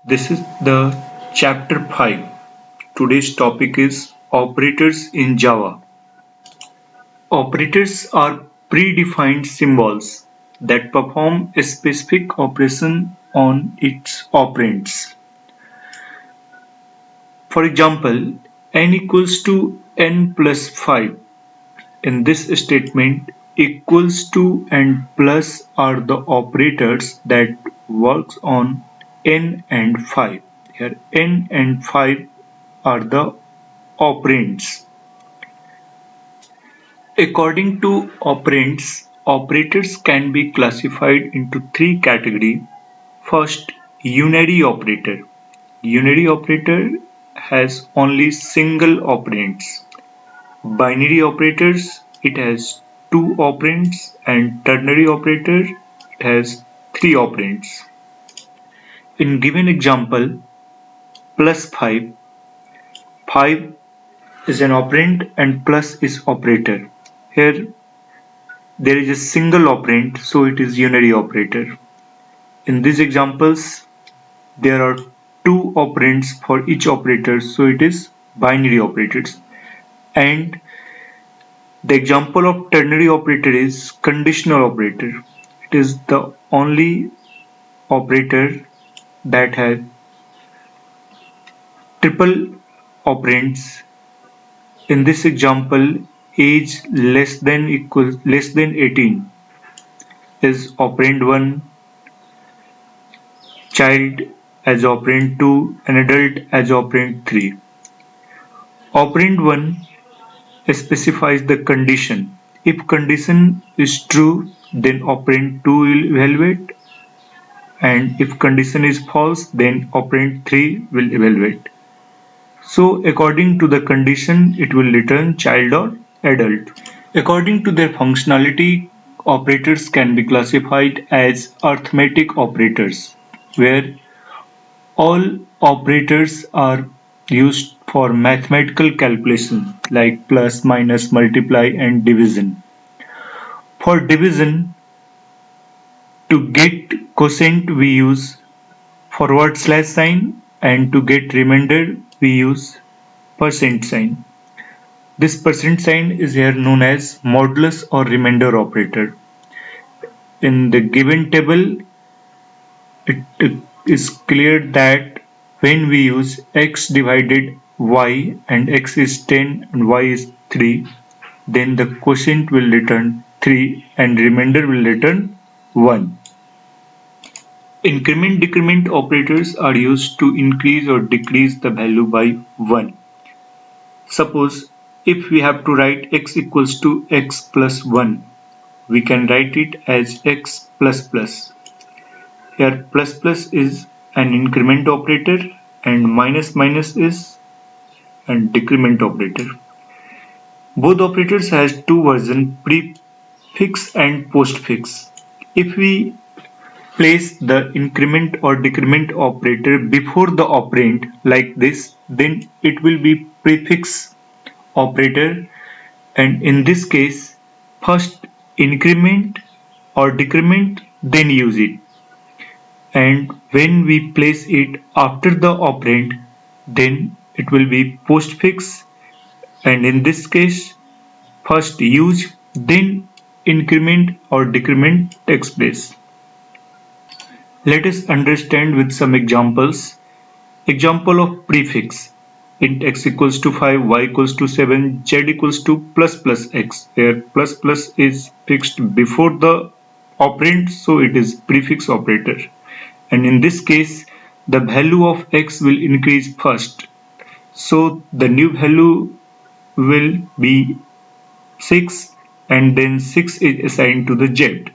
This is the chapter 5. Today's topic is operators in Java. Operators are predefined symbols that perform a specific operation on its operands. For example, n equals to n plus 5. In this statement, equals to and plus are the operators that works on n and 5. Here n and 5 are the operands. According to operands, operators can be classified into three categories. First, unary operator. Unary operator has only single operands. Binary operators, it has two operands, and ternary operator, it has three operands. In given example, plus 5, 5 is an operand and plus is operator. Here there is a single operand, so it is unary operator. In these examples, there are two operands for each operator, so it is binary operators. And the example of ternary operator is conditional operator. It is the only operator that has triple operands. In this example, age less than 18 is operand 1, child as operand 2, and adult as operand 3. Operand 1 specifies the condition. If condition is true, then operand 2 will evaluate, and if condition is false, then operand 3 will evaluate. So according to the condition, it will return child or adult. According to their functionality, operators can be classified as arithmetic operators, where all operators are used for mathematical calculation like plus, minus, multiply, and division. For division, to get quotient we use forward slash sign, and to get remainder we use percent sign. This percent sign is here known as modulus or remainder operator. In the given table, it is clear that when we use x divided y and x is 10 and y is 3, then the quotient will return 3 and remainder will return 1. Increment decrement operators are used to increase or decrease the value by 1. Suppose if we have to write x equals to x plus 1, we can write it as x plus plus. Here plus plus is an increment operator and minus minus is an decrement operator. Both operators has two versions, prefix and postfix. If we place the increment or decrement operator before the operand like this, then it will be prefix operator, and in this case first increment or decrement, then use it, and when we place it after the operand, then it will be postfix, and in this case first use then increment or decrement takes place. Let us understand with some examples. Example of prefix: int x equals to 5, y equals to 7, z equals to plus x. Here plus plus is fixed before the operand, so it is prefix operator. And in this case, the value of x will increase first. So the new value will be 6, and then 6 is assigned to the z.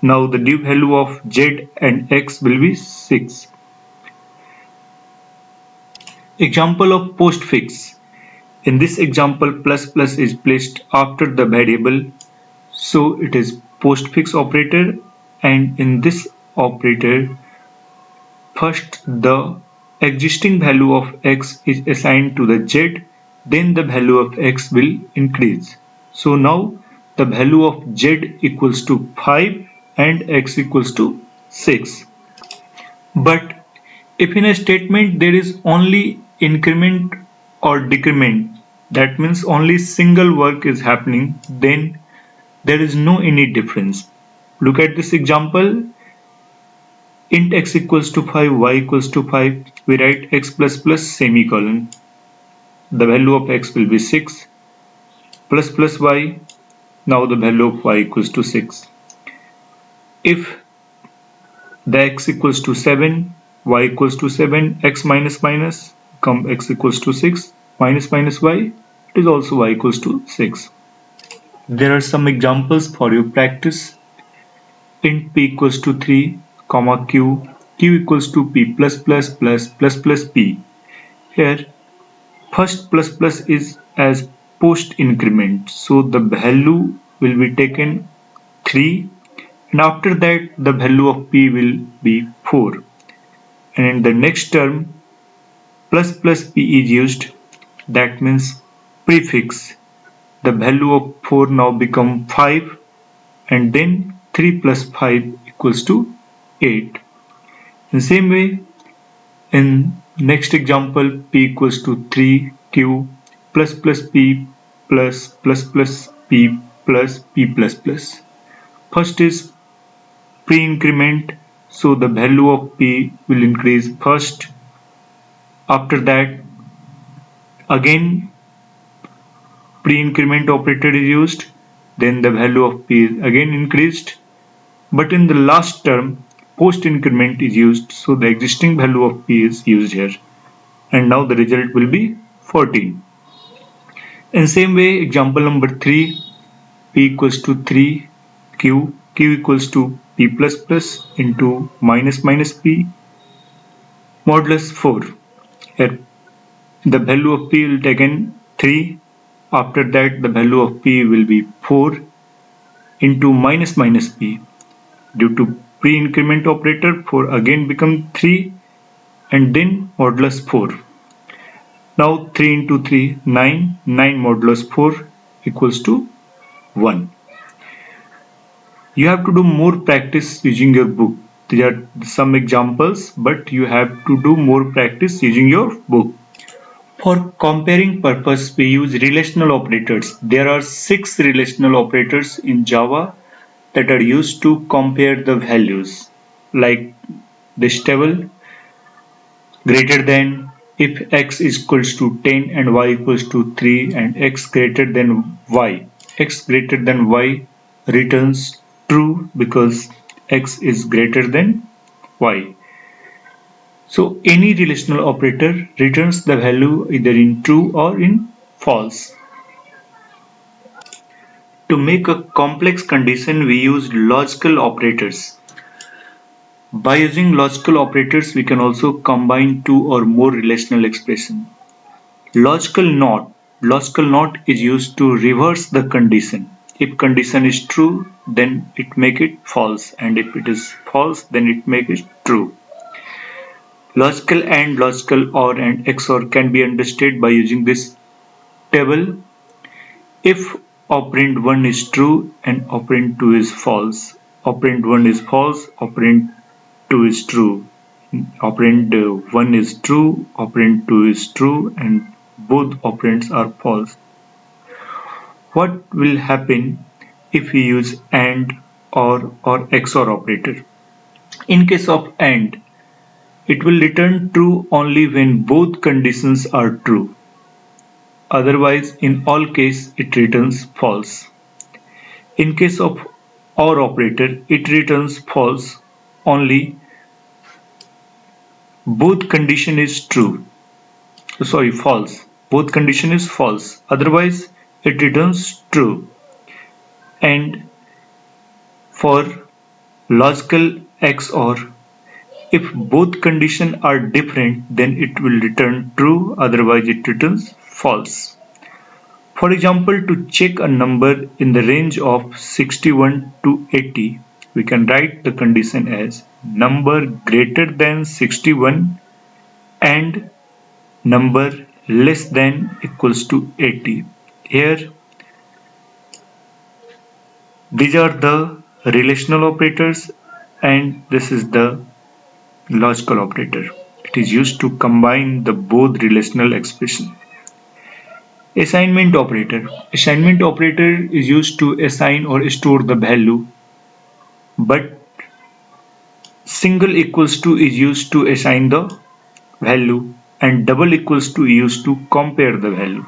Now the new value of z and x will be 6. Example of postfix. In this example, plus plus is placed after the variable, so it is postfix operator, and in this operator, first the existing value of x is assigned to the z, then the value of x will increase. So now the value of z equals to 5 and x equals to 6. But If in a statement there is only increment or decrement, that means only single work is happening, then there is no any difference. Look at this example. Int x equals to 5, y equals to 5. We write x plus plus semicolon. The value of x will be 6 plus plus y. Now the value of y equals to 6. If the x equals to 7, y equals to 7, x minus minus come x equals to 6, minus minus y, it is also y equals to 6. There are some examples for your practice. Int p equals to 3, comma q, q equals to p plus plus plus plus plus p. Here first plus plus is as post increment, so the value will be taken 3, and after that the value of p will be 4, and in the next term plus plus p is used, that means prefix. The value of 4 now become 5, and then 3 plus 5 equals to 8. In the same way, in next example, p equals to 3, q plus plus p plus plus plus p plus p plus plus. First is pre-increment, so the value of p will increase first. After that, again pre-increment operator is used, then the value of p is again increased. But in the last term, post increment is used, so the existing value of p is used here, and now the result will be 14. In same way, example number 3, p equals to 3, q equals to p plus plus into minus minus p modulus 4. Here the value of p will taken 3, after that the value of p will be 4 into minus minus p. Due to pre-increment operator, 4 again become 3, and then modulus 4. Now 3 into 3, 9, 9 modulus 4 equals to 1. You have to do more practice using your book. There are some examples, but you have to do more practice using your book. For comparing purpose, we use relational operators. There are 6 relational operators in Java that are used to compare the values, like this table: greater than, if x is equals to 10 and y equals to 3 and x greater than y. X greater than y returns true because x is greater than y. So any relational operator returns the value either in true or in false. To make a complex condition, we use logical operators. By using logical operators, we can also combine 2 or more relational expressions. Logical NOT. Logical NOT is used to reverse the condition. If condition is true, then it make it false, and if it is false, then it make it true. Logical AND, logical OR and XOR can be understood by using this table. If operand 1 is true and operand 2 is false, operand 1 is false, operand 2 is true, operand 1 is true, operand 2 is true, and both operands are false. What will happen if we use AND, OR XOR operator? In case of AND, it will return true only when both conditions are true. Otherwise, in all cases, it returns false. In case of OR operator, it returns false only both condition is true. False. Both condition is false. Otherwise, it returns true. And for logical XOR, if both conditions are different, then it will return true. Otherwise, it returns false. For example, to check a number in the range of 61 to 80, we can write the condition as number greater than 61 and number less than equals to 80. Here, these are the relational operators and this is the logical operator. It is used to combine the both relational expression. Assignment operator. Assignment operator is used to assign or store the value, but single equals to is used to assign the value and double equals to is used to compare the value.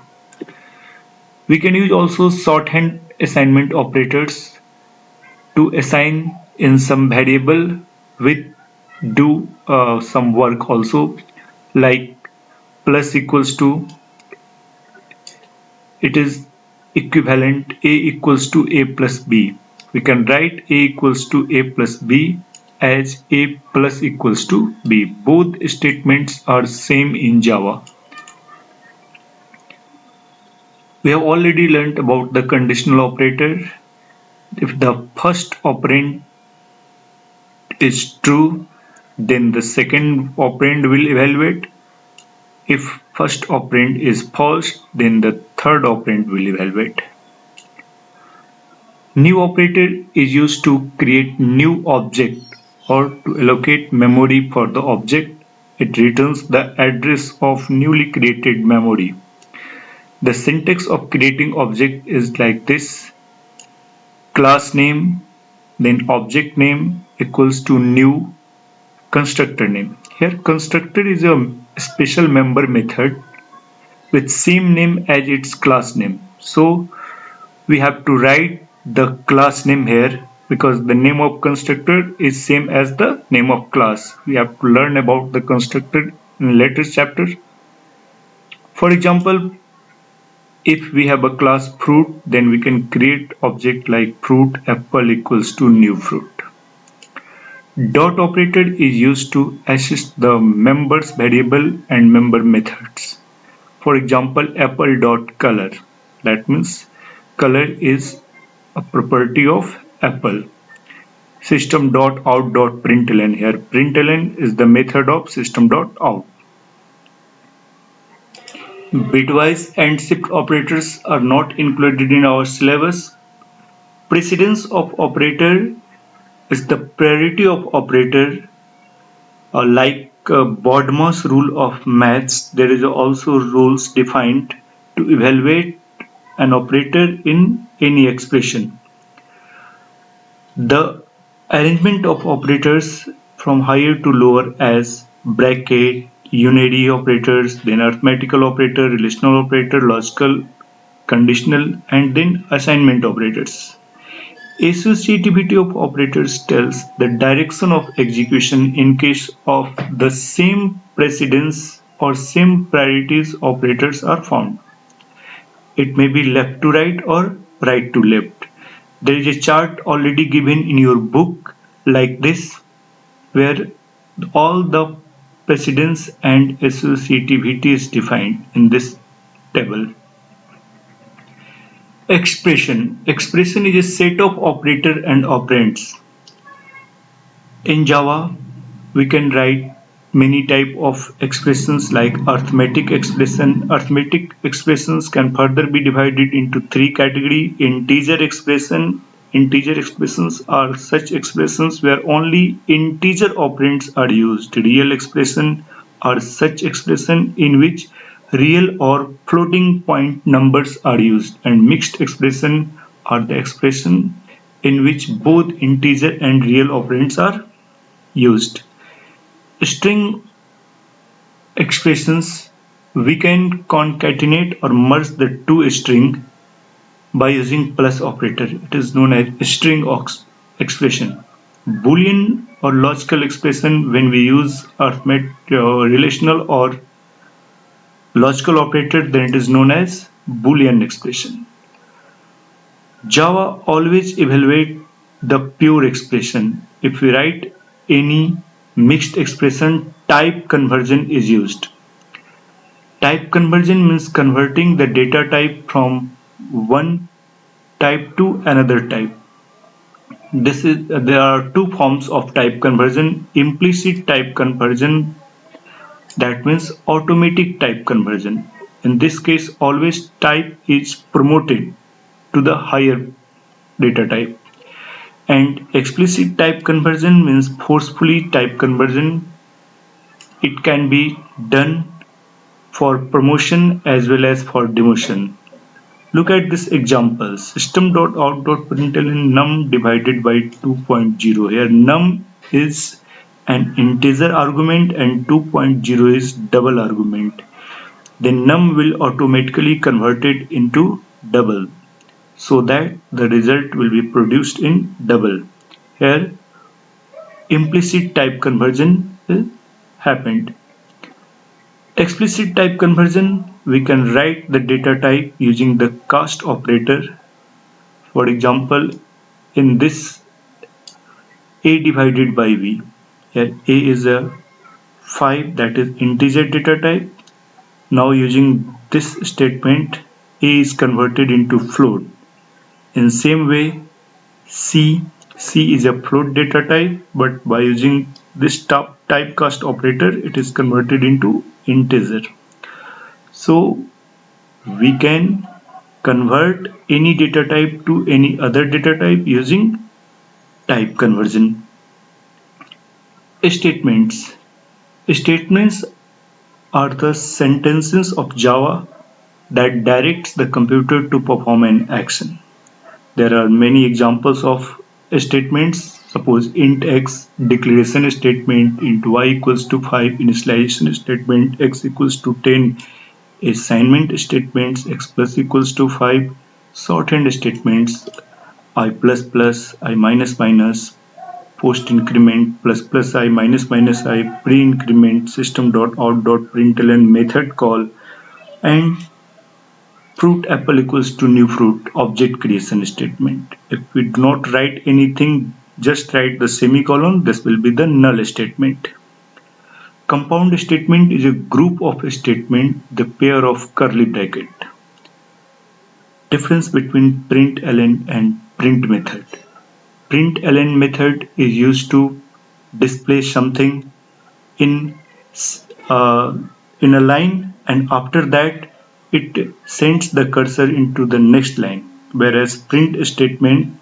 We can use also shorthand assignment operators to assign in some variable with do some work also, like plus equals to, it is equivalent a equals to a plus b. We can write a equals to a plus b as a plus equals to b. Both statements are same in Java. We have already learnt about the conditional operator. If the first operand is true, then the second operand will evaluate. If first operand is false, then the third operand will evaluate. New operator is used to create new object or to allocate memory for the object. It returns the address of newly created memory. The syntax of creating object is like this: class name, then object name equals to new constructor name. Here constructor is a special member method with same name as its class name. So we have to write the class name here because the name of constructor is same as the name of class. We have to learn about the constructor in later chapter. For example, if we have a class fruit, then we can create object like fruit apple equals to new fruit. Dot operator is used to assist the members variable and member methods. For example, apple dot color. That means color is a property of apple. System dot out dot println. Here println is the method of system dot out. Bitwise and shift operators are not included in our syllabus. Precedence of operator is the priority of operator, like Bodmer's rule of maths. There is also rules defined to evaluate an operator in any expression. The arrangement of operators from higher to lower as bracket, unary operators, then arithmetical operator, relational operator, logical, conditional, and then assignment operators. Associativity of operators tells the direction of execution in case of the same precedence or same priorities operators are found. It may be left to right or right to left. There is a chart already given in your book like this, where all the precedence and associativity is defined in this table. Expression. Expression is a set of operator and operands. In Java, we can write many type of expressions like arithmetic expression. Arithmetic expressions can further be divided into three categories. Integer expression. Integer expressions are such expressions where only integer operands are used. Real expression are such expression in which real or floating point numbers are used, and mixed expression are the expression in which both integer and real operands are used. String expressions, we can concatenate or merge the two strings by using plus operator. It is known as string expression. Boolean or logical expression, when we use arithmetic, relational or logical operator, then it is known as Boolean expression. Java always evaluate the pure expression. If we write any mixed expression, type conversion is used. Type conversion means converting the data type from one type to another type. There are two forms of type conversion: implicit type conversion, that means automatic type conversion. In this case, always type is promoted to the higher data type. And explicit type conversion means forcefully type conversion. It can be done for promotion as well as for demotion. Look at this example. System.out.println num divided by 2.0. Here num is an integer argument and 2.0 is double argument. Then num will automatically convert it into double so that the result will be produced in double. Here implicit type conversion happened. Explicit type conversion, we can write the data type using the cast operator. For example, in this a divided by v, here a is a 5, that is integer data type. Now using this statement, a is converted into float. In same way, c is a float data type, but by using this typecast operator, it is converted into integer. So we can convert any data type to any other data type using type conversion. Statements. Statements are the sentences of Java that directs the computer to perform an action. There are many examples of statements. Suppose int x, declaration statement, int y equals to 5, initialization statement, x equals to 10, assignment statements, x plus equals to 5, shorthand statements, I plus plus, I minus minus, post increment, plus plus I minus minus I, pre increment, system.out.println method call, and fruit apple equals to new fruit object creation statement. If we do not write anything, just write the semicolon, this will be the null statement. Compound statement is a group of statement, the pair of curly bracket. Difference between println and print method. Println method is used to display something in in a line, and after that it sends the cursor into the next line, whereas print statement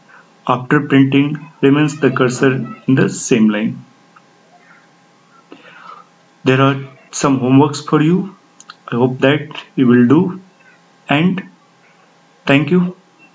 after printing remains the cursor in the same line. There are some homeworks for you. I hope that you will do, and thank you.